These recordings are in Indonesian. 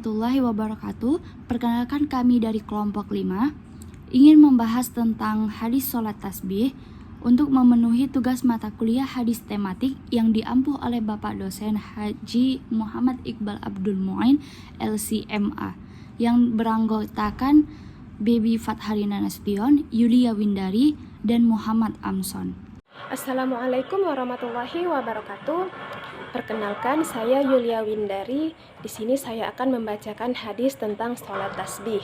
warahmatullahi wabarakatuh. Perkenalkan, kami dari kelompok 5 ingin membahas tentang hadis sholat tasbih untuk memenuhi tugas mata kuliah hadis tematik yang diampuh oleh Bapak dosen Haji Muhammad Iqbal Abdul Muin LCMA yang beranggotakan Baby Fathalina Nasution, Yulia Windari, dan Muhammad Amson. Assalamualaikum warahmatullahi wabarakatuh. Perkenalkan, saya Yulia Windari. Di sini saya akan membacakan hadis tentang sholat tasbih.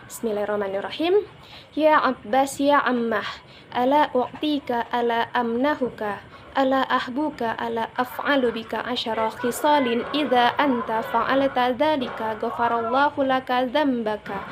Bismillahirrahmanirrahim. Ya Abbas ya Ammah, ala u'tika ala amnahuka, ala ahbuka ala af'alu bika asyara khisalin idza anta fa'alta dzalika ghafarallahu laka dzambaka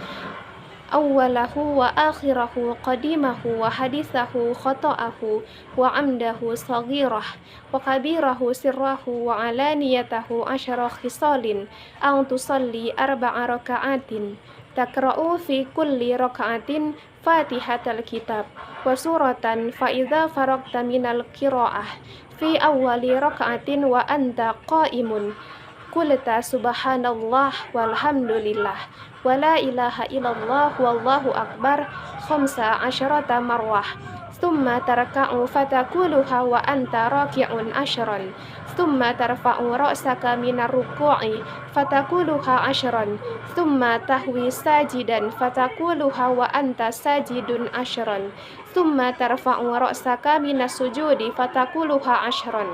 awwalahu wa akhirahu qadimahu wa hadithahu khata'ahu wa amdahu saghirah wa kabirahu sirrahu wa alaniyatahu asyara khisalin an tusalli arba'a raka'atin takra'u fi kulli raka'atin fatihatal kitab wa suratan fa idza faragta minal qira'ah fi awwali raka'atin wa anta qa'imun qulta subhanallah walhamdulillah wa la ilaha illallah wallahu akbar khamsa asyarata marwah thumma tarka'u fatakuluha wa anta raki'un asyran thumma tarfa'u ra'saka minar ruku'i fatakuluha asyran thumma tahwi sajidan fatakuluha wa anta sajidun asyran thumma tarfa'u ra'saka minas sujudi fatakuluha asyran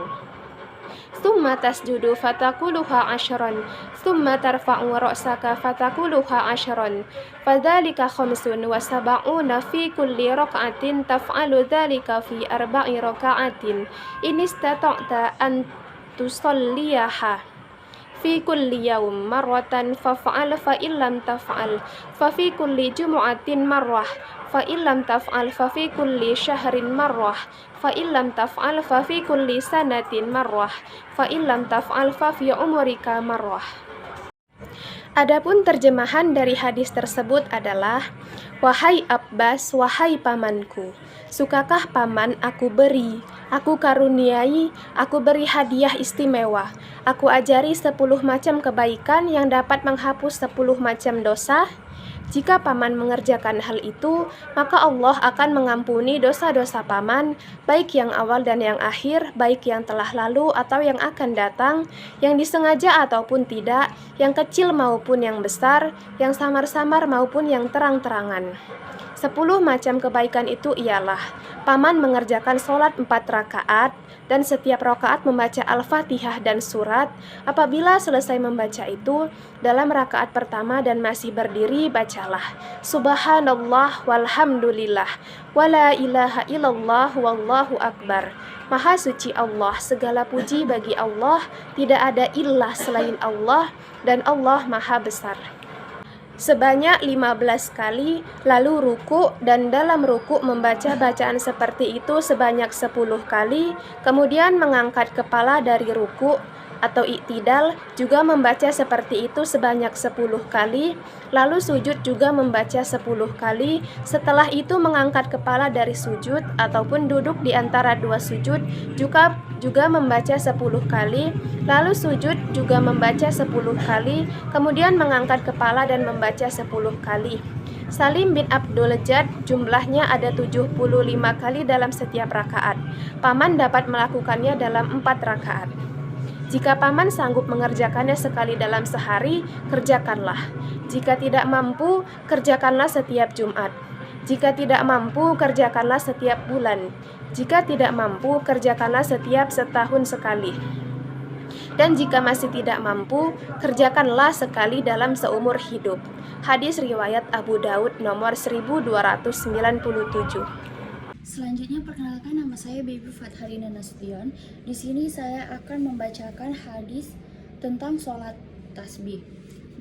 thumma tasjudu fatakuluha asyran thumma tarfa'u ra'saka fatakuluha asyran fadzalika khamsun wa sab'una fi kulli raka'atin taf'alu dzalika fi arba'i raka'atin in istata'ta an tusalliyaha fi kulli yawm marratan faf'al fa illam taf'al fa fi kulli jumu'atin marrah fa illam taf'al fa fi kulli syahrin marrah fa illam taf'al fa fi kulli sanatin marrah fa illam taf'al fa fi umrika marrah. Adapun terjemahan dari hadis tersebut adalah, wahai Abbas, wahai pamanku, sukakah paman aku beri, aku karuniai, aku beri hadiah istimewa, aku ajari 10 macam kebaikan yang dapat menghapus 10 macam dosa? Jika paman mengerjakan hal itu, maka Allah akan mengampuni dosa-dosa paman, baik yang awal dan yang akhir, baik yang telah lalu atau yang akan datang, yang disengaja ataupun tidak, yang kecil maupun yang besar, yang samar-samar maupun yang terang-terangan. 10 macam kebaikan itu ialah, paman mengerjakan sholat 4 rakaat, dan setiap rakaat membaca Al-Fatihah dan surat. Apabila selesai membaca itu, dalam rakaat pertama dan masih berdiri, bacalah Subhanallah walhamdulillah wa la ilaha illallah wallahu akbar. Maha suci Allah, segala puji bagi Allah, tidak ada ilah selain Allah, dan Allah maha besar. Sebanyak 15 kali, lalu ruku, dan dalam ruku membaca bacaan seperti itu sebanyak 10 kali, kemudian mengangkat kepala dari ruku atau iktidal, juga membaca seperti itu sebanyak 10 kali, lalu sujud juga membaca 10 kali, setelah itu mengangkat kepala dari sujud ataupun duduk di antara dua sujud, juga membaca 10 kali, lalu sujud juga membaca 10 kali, kemudian mengangkat kepala dan membaca 10 kali. Salim bin Abdul Jad jumlahnya ada 75 kali dalam setiap rakaat. Paman dapat melakukannya dalam 4 rakaat. Jika paman sanggup mengerjakannya sekali dalam sehari, kerjakanlah. Jika tidak mampu, kerjakanlah setiap Jumat. Jika tidak mampu, kerjakanlah setiap bulan. Jika tidak mampu, kerjakanlah setiap setahun sekali. Dan jika masih tidak mampu, kerjakanlah sekali dalam seumur hidup. Hadis riwayat Abu Daud nomor 1297. Selanjutnya, perkenalkan, nama saya Baby Fathalina Nasution. Di sini saya akan membacakan hadis tentang sholat tasbih.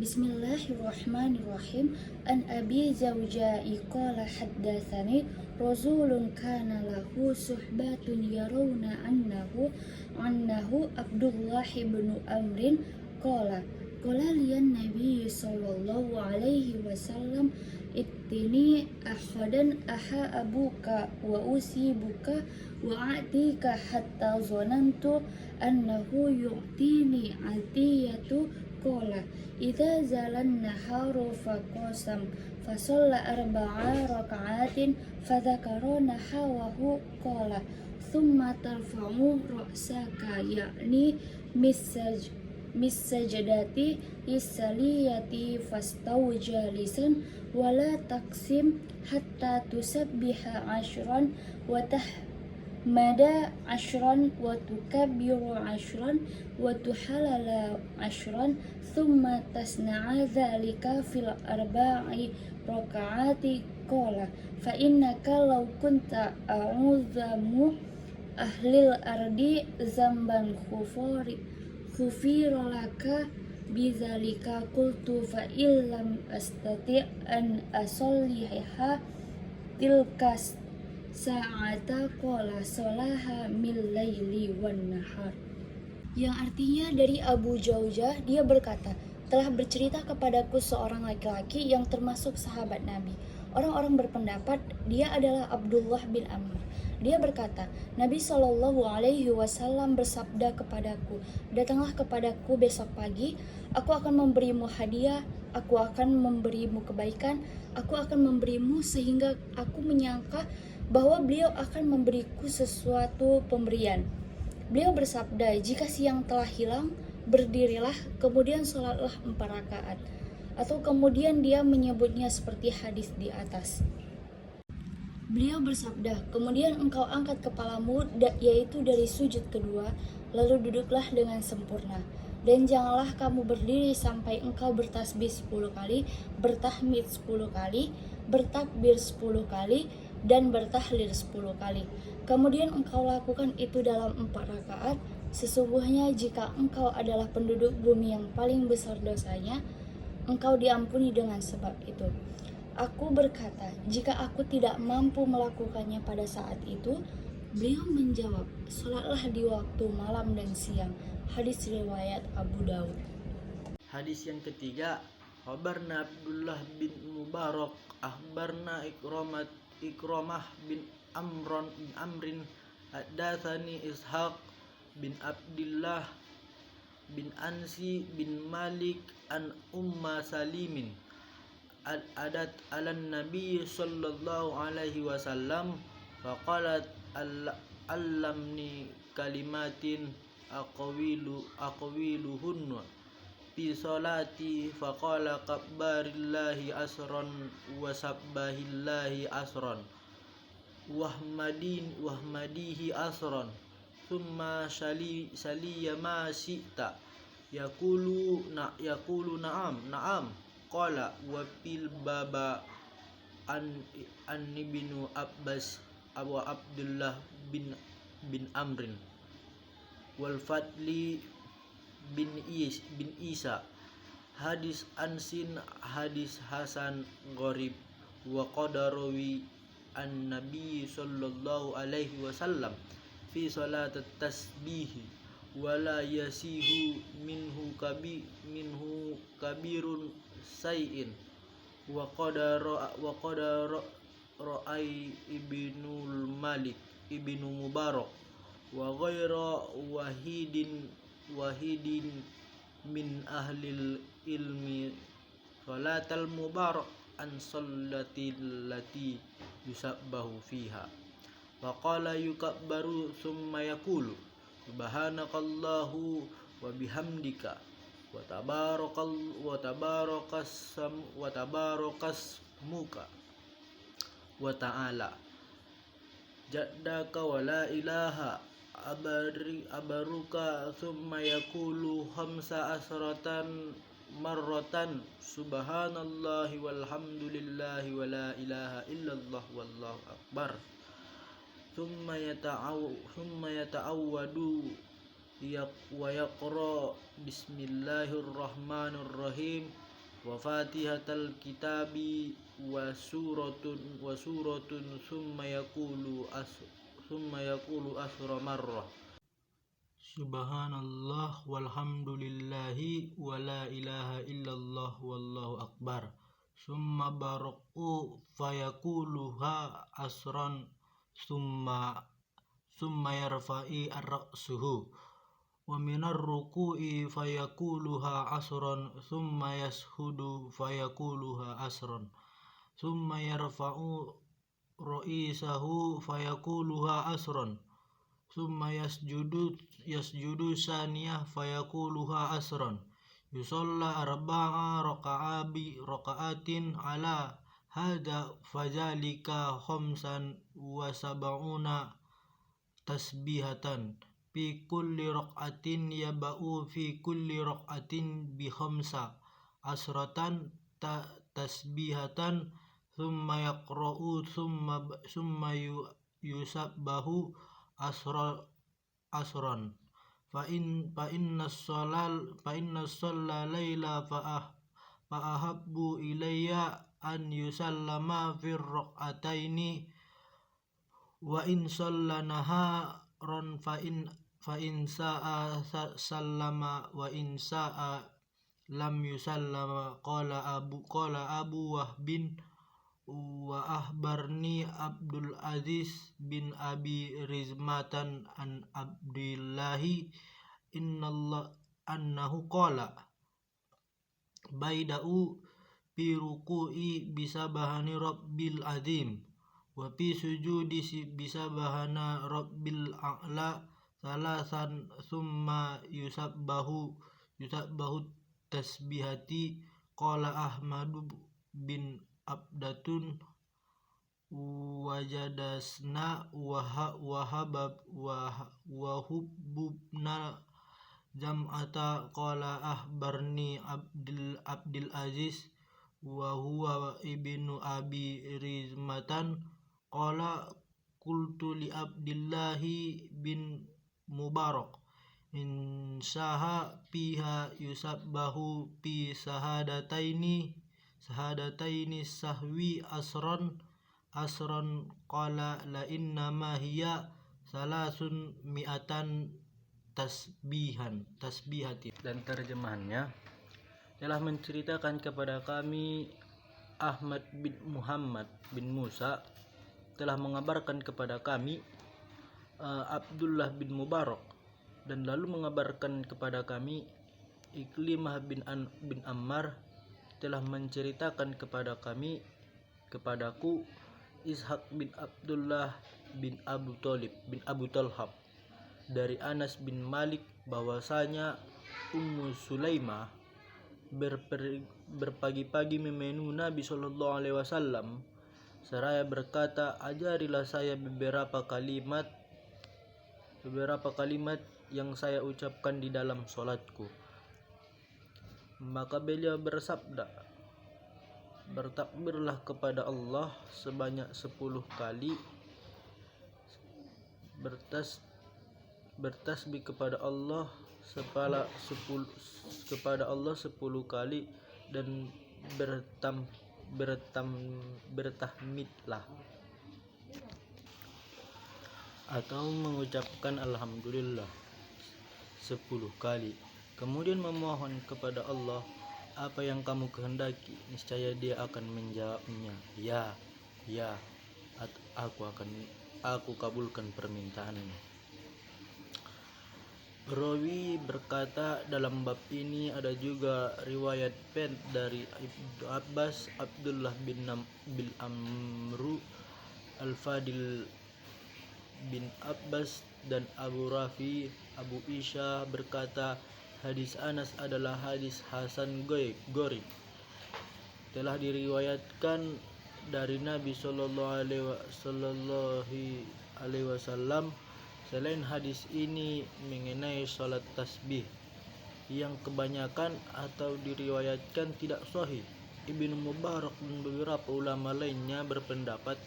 Bismillahirrahmanirrahim. An Abi Zawja'i qala haddatsani Rasulun kana lahu suhbatun yarawna annahu Abdullah ibn Amrin qala liyan Nabi sallallahu alaihi wasallam ittini ahadan aha abuka wa usibuka wa atika hatta zonantu annahu yu'tini atiyatu قال إذا زال النهار فقسم فصلى 4 ركعات فذكر نحوه قال ثم ترفع رأسك يعني من السجدة السالية فاستو جالسا ولا تقسم حتى تسبح 10 وتحمد 10 وتكبر 10 وتحلل 10 ثم تصنع ذلك في 4 ركعات قال فإنك لو كنت أعظم أهل الأرض ذنبا غفر لك بذلك قلت فإن لم أستطع أن أصليها تلك الساعة قال صلاها من الليل والنهار. Yang artinya dari Abu Jaujah, dia berkata, telah bercerita kepadaku seorang laki-laki yang termasuk sahabat Nabi. Orang-orang berpendapat dia adalah Abdullah bin Amr. Dia berkata, Nabi Shallallahu Alaihi Wasallam bersabda kepadaku, datanglah kepadaku besok pagi, aku akan memberimu hadiah, aku akan memberimu kebaikan, aku akan memberimu sehingga aku menyangka bahwa beliau akan memberiku sesuatu pemberian. Beliau bersabda, jika siang telah hilang, berdirilah, kemudian sholatlah 4 rakaat. Atau kemudian dia menyebutnya seperti hadis di atas. Beliau bersabda, kemudian engkau angkat kepalamu, yaitu dari sujud kedua, lalu duduklah dengan sempurna. Dan janganlah kamu berdiri sampai engkau bertasbih 10 kali, bertahmid 10 kali, bertakbir 10 kali, dan bertahlil 10 kali. Kemudian engkau lakukan itu dalam 4 rakaat. Sesungguhnya jika engkau adalah penduduk bumi yang paling besar dosanya, engkau diampuni dengan sebab itu. Aku berkata, jika aku tidak mampu melakukannya pada saat itu, beliau menjawab, sholatlah di waktu malam dan siang. Hadis riwayat Abu Daud. Hadis yang ketiga, khabarna Abdullah bin Mubarak akhbarna Ikramah bin Amrin haddatsani Ishaq bin Abdullah bin Ansi bin Malik an Umma Salimin adat alan Nabi sallallahu alaihi wasallam faqalat allamni kalimatin aqwiluhunna fi salati faqala kabbarillahi asran wa sabbahillahi asran wahmadihi asran thumma saliya ma syi'ta yaqulu na'am qala wa fil baba an ibnu Abbas Abu Abdullah bin Amrin wal Fadli bin Isa hadis ansin hadis hasan gharib wa qadarawi an Nabi sallallahu alaihi wasallam fi salat tasbih wala yasihu minhu kabirun sayin wa qadara ra'ai ibnul Malik ibnu Mubarak wa ghaira wahidin min ahlil ilmi salatal mubarak an sallatil lati yusabbahu fiha wa qala yukabbaru thumma yaqulu subhanakallahu wa bihamdika wa tabarakas muka wa ta'ala jaddaka wa la ilaha abaruka thumma yaqulu khamsa asratan marratan subhanallahi walhamdulillahi wa la ilaha illallah wallahu akbar thumma yata'awwadu wa yaqra bismillahirrahmanirrahim wa fatihatal kitabi wa suratun thumma yaqulu asra marrah subhanallah walhamdulillahi wa la ilaha illallah wallahu akbar summa baraku fayaquluha asran summa yarfa'i ar-ra'suhu wa minar ruku'i fayaquluha asran thumma yashudu fayaquluha asran thumma yarfa'u ra'isahu fayaquluha asran thumma yasjudu saniyah fayaquluha asran yusalla arba'a raka'atin ala hada fadzalika khamsan wa sab'una tasbihatan fi kulli raka'atin yaba'u fi kulli raka'atin bi khamsa asratan tasbihatan thumma yaqra'u thumma yusabbahu asran fa inna shalla laila fa ahabbu ilayya an yusallama fi rak'ataini wa in shalla naharan fa in sa'a sallama wa in sa'a lam yusallama qala Abu Wahbin wa ahbarni Abdul Aziz bin Abi Rizmatan an Abdillahi annahu qala baida'u fi ruku'i bisabahani rabbil azim wa fi sujudi bisabahana rabbil a'la salasan thumma yusabbahu tasbihati qala Ahmadu bin Abdatun wajadasna wahububna jam'ata qala ahbarni Abdul Aziz wa huwa ibnu Abi Rizmatan qala qultu li Abdillahi bin Mubarak insaha piha yusabbahu pi sahadataini sahwi asran qala la inna ma hiya salasun mi'atan tasbihati. Dan terjemahannya telah menceritakan kepada kami Ahmad bin Muhammad bin Musa telah mengabarkan kepada kami Abdullah bin Mubarak dan lalu mengabarkan kepada kami Iklimah bin Ammar telah menceritakan kepadaku Ishaq bin Abdullah bin Abu Talhab dari Anas bin Malik bahwasanya Ummu Sulaimah berpagi-pagi memenuhi Nabi sallallahu alaihi wasallam seraya berkata, ajarilah saya beberapa kalimat yang saya ucapkan di dalam salatku. Maka beliau bersabda, bertakbirlah kepada Allah sebanyak 10 kali, bertasbih kepada Allah 10 kali dan bertahmidlah atau mengucapkan alhamdulillah 10 kali. Kemudian memohon kepada Allah apa yang kamu kehendaki, niscaya Dia akan menjawabnya, ya, aku kabulkan permintaanmu. Rawi berkata dalam bab ini ada juga riwayat dari Ibnu Abbas, Abdullah bin Amru, Al-Fadil bin Abbas dan Abu Rafi. Abu Isha berkata, hadis Anas adalah hadis hasan gharib. Telah diriwayatkan dari Nabi sallallahu alaihi wasallam. Selain hadis ini mengenai salat tasbih yang kebanyakan atau diriwayatkan tidak sahih, Ibnu Mubarak dan beberapa ulama lainnya berpendapat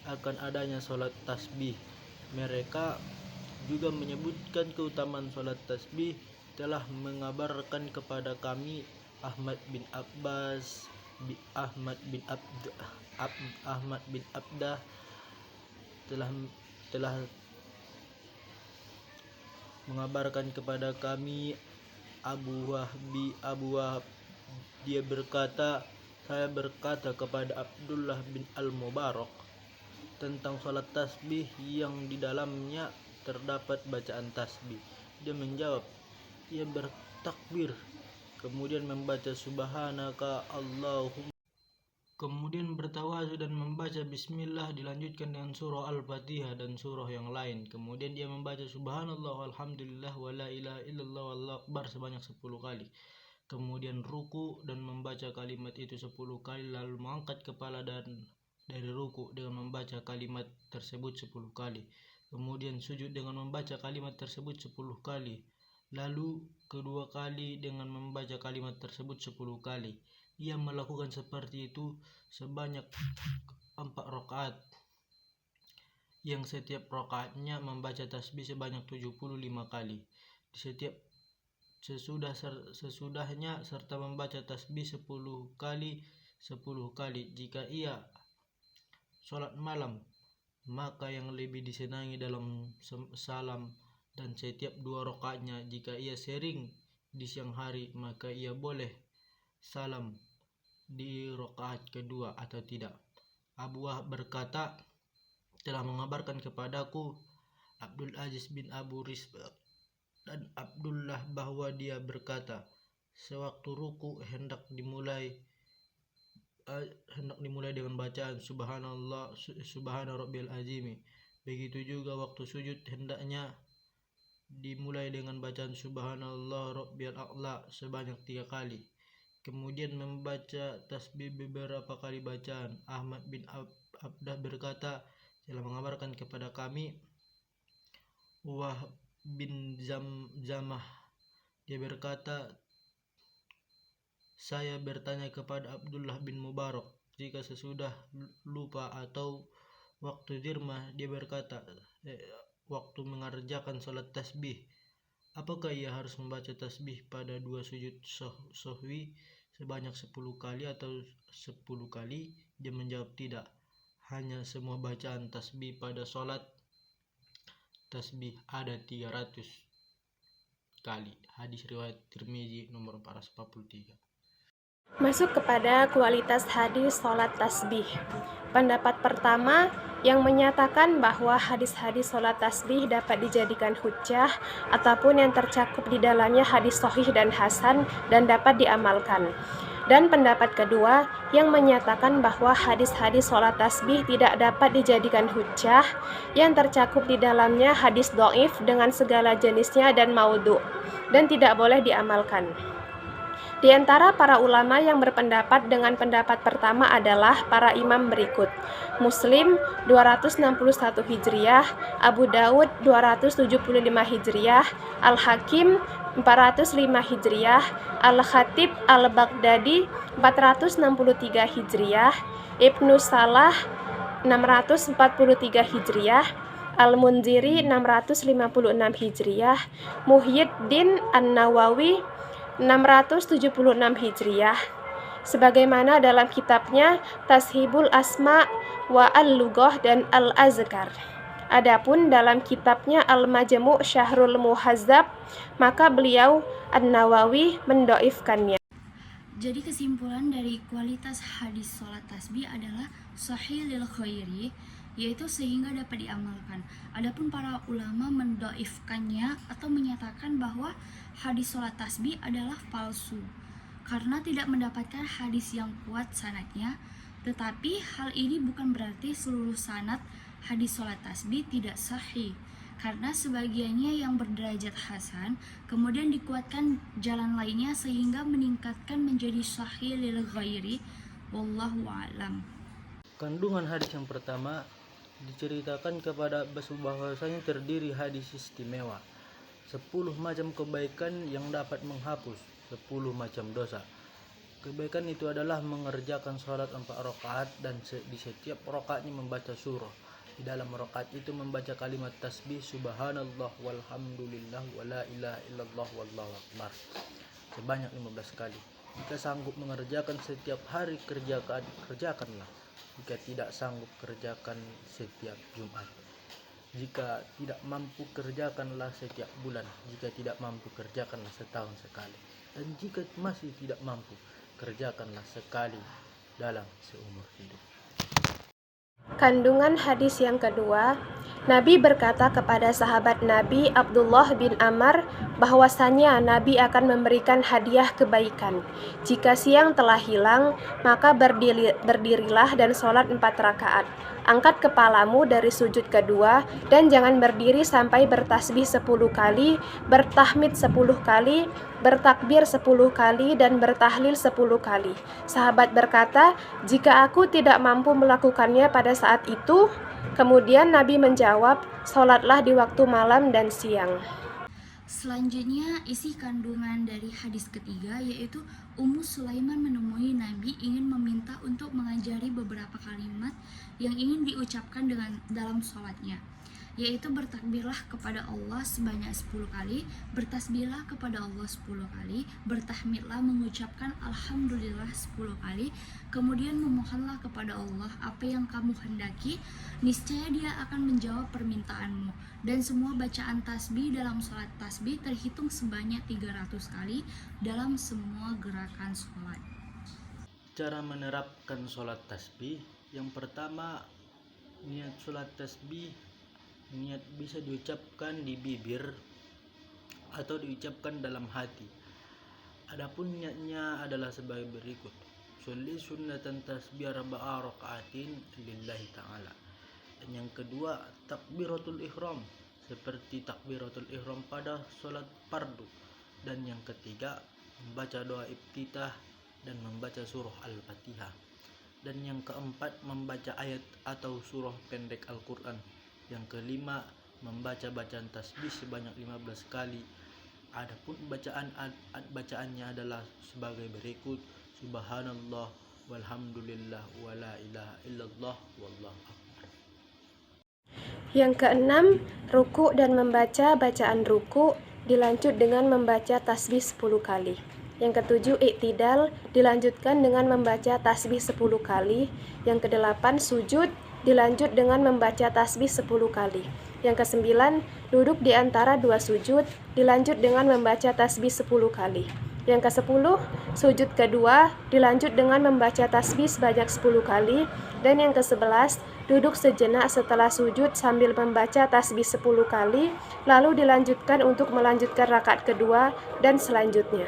akan adanya salat tasbih. Mereka juga menyebutkan keutamaan salat tasbih. Telah mengabarkan kepada kami Ahmad bin Abdah telah mengabarkan kepada kami Abu Wahb, dia berkata, saya berkata kepada Abdullah bin Al-Mubarak tentang salat tasbih yang di dalamnya terdapat bacaan tasbih. Dia menjawab, ia bertakbir, kemudian membaca subhanaka Allahumma, kemudian bertawadhu dan membaca bismillah, dilanjutkan dengan surah Al-Fatihah dan surah yang lain. Kemudian dia membaca subhanallah walhamdulillah wa la ilaha illallah wallahu akbar sebanyak 10 kali. Kemudian ruku dan membaca kalimat itu 10 kali, lalu mengangkat kepala dan dari ruku dengan membaca kalimat tersebut 10 kali. Kemudian sujud dengan membaca kalimat tersebut 10 kali. Lalu kedua kali dengan membaca kalimat tersebut 10 kali. Ia melakukan seperti itu sebanyak 4 rakaat, yang setiap rakaatnya membaca tasbih sebanyak 75 kali. Sesudahnya serta membaca tasbih 10 kali 10 kali. Jika ia sholat malam, maka yang lebih disenangi dalam salam dan setiap 2 rakaatnya. Jika ia sering di siang hari, maka ia boleh salam di rakaat kedua atau tidak. Abu Wahab berkata, telah mengabarkan kepadaku Abdul Aziz bin Abu Risbah dan Abdullah bahwa dia berkata, sewaktu ruku hendak dimulai dengan bacaan subhanallah subhana rabbiyal azim. Begitu juga waktu sujud hendaknya dimulai dengan bacaan subhanallah rabbiyal a'la sebanyak 3 kali. Kemudian membaca tasbih beberapa kali bacaan. Ahmad bin Abdah berkata, telah mengabarkan kepada kami Wahb bin Zamah, dia berkata, saya bertanya kepada Abdullah bin Mubarak, jika sesudah lupa atau waktu dirmah, dia berkata, waktu mengerjakan salat tasbih, apakah ia harus membaca tasbih pada 2 sujud sahwi sebanyak 10 kali atau 10 kali? Dia menjawab tidak, hanya semua bacaan tasbih pada salat tasbih ada 300 kali. Hadis riwayat Tirmizi nomor 443. Masuk kepada kualitas hadis sholat tasbih. Pendapat pertama yang menyatakan bahwa hadis-hadis sholat tasbih dapat dijadikan hujjah ataupun yang tercakup di dalamnya hadis sahih dan hasan dan dapat diamalkan. Dan pendapat kedua yang menyatakan bahwa hadis-hadis sholat tasbih tidak dapat dijadikan hujjah, yang tercakup di dalamnya hadis dhaif dengan segala jenisnya dan maudhu, dan tidak boleh diamalkan. Di antara para ulama yang berpendapat dengan pendapat pertama adalah para imam berikut: Muslim 261 Hijriah, Abu Daud 275 Hijriah, Al-Hakim 405 Hijriah, Al-Khatib Al-Baghdadi 463 Hijriah, Ibnu Salah 643 Hijriah, Al-Munziri 656 Hijriah, Muhyiddin An-Nawawi 676 Hijriah, sebagaimana dalam kitabnya Tashibul Asma wa Al-Lughah dan Al-Azkar. Adapun dalam kitabnya Al-Majmu' Syahrul Muhazzab, maka beliau An-Nawawi mendoifkannya. Jadi kesimpulan dari kualitas hadis sholat tasbih adalah sahih lil khairi, yaitu sehingga dapat diamalkan. Adapun para ulama mendoifkannya atau menyatakan bahwa hadis sholat tasbih adalah palsu karena tidak mendapatkan hadis yang kuat sanadnya. Tetapi hal ini bukan berarti seluruh sanad hadis sholat tasbih tidak sahih, karena sebagiannya yang berderajat hasan kemudian dikuatkan jalan lainnya sehingga meningkatkan menjadi sahih lil ghairi. Wallahu a'lam. Kandungan hadis yang pertama diceritakan kepada Abbas bahwasanya terdiri hadis istimewa, 10 macam kebaikan yang dapat menghapus 10 macam dosa. Kebaikan itu adalah mengerjakan sholat 4 rakaat dan di setiap rakaatnya membaca surah. Di dalam rakaat itu membaca kalimat tasbih subhanallah walhamdulillah wa la ilaha illallah wallahu akbar sebanyak 15 kali. Jika sanggup mengerjakan setiap hari, kerjakanlah. Jika tidak sanggup, kerjakan setiap Jumat. Jika tidak mampu, kerjakanlah setiap bulan. Jika tidak mampu, kerjakanlah setahun sekali. Dan jika masih tidak mampu, kerjakanlah sekali dalam seumur hidup. Kandungan hadis yang kedua, Nabi berkata kepada sahabat Nabi Abdullah bin Amr bahwasanya Nabi akan memberikan hadiah kebaikan. Jika siang telah hilang, maka berdirilah dan sholat 4 rakaat. Angkat kepalamu dari sujud kedua dan jangan berdiri sampai bertasbih 10 kali, bertahmid 10 kali, bertakbir 10 kali, dan bertahlil 10 kali. Sahabat berkata, jika aku tidak mampu melakukannya pada saat itu, kemudian Nabi menjawab, sholatlah di waktu malam dan siang. Selanjutnya, isi kandungan dari hadis ketiga yaitu Ummu Sulaiman menemui Nabi ingin meminta untuk mengajari beberapa kalimat yang ingin diucapkan dalam sholatnya, yaitu bertakbirlah kepada Allah sebanyak 10 kali, bertasbihlah kepada Allah 10 kali, bertahmidlah mengucapkan Alhamdulillah 10 kali, kemudian memohonlah kepada Allah apa yang kamu hendaki, niscaya Dia akan menjawab permintaanmu. Dan semua bacaan tasbih dalam sholat tasbih terhitung sebanyak 300 kali dalam semua gerakan sholat. Cara menerapkan sholat tasbih, yang pertama, niat sholat tasbih, niat bisa diucapkan di bibir atau diucapkan dalam hati. Adapun niatnya adalah sebagai berikut: sholli sunnatan tasbih arba'a raka'atin lillahi ta'ala. Dan yang kedua, takbiratul ihram, seperti takbiratul ihram pada sholat fardu. Dan yang ketiga, membaca doa iftitah dan membaca surah Al-Fatihah. Dan yang keempat, membaca ayat atau surah pendek Al-Quran. Yang kelima, membaca bacaan tasbih sebanyak 15 kali. Adapun bacaannya adalah sebagai berikut: Subhanallah walhamdulillah wa la ilaha illallah wallahu akbar. Yang keenam, ruku dan membaca bacaan ruku dilanjut dengan membaca tasbih 10 kali. Yang ketujuh, iktidal dilanjutkan dengan membaca tasbih 10 kali. Yang kedelapan, sujud dilanjut dengan membaca tasbih 10 kali. Yang kesembilan, duduk di antara 2 sujud dilanjut dengan membaca tasbih 10 kali. Yang ke-10, sujud kedua dilanjut dengan membaca tasbih sebanyak 10 kali. Dan yang ke-11, duduk sejenak setelah sujud sambil membaca tasbih 10 kali, lalu dilanjutkan untuk melanjutkan rakaat kedua dan selanjutnya.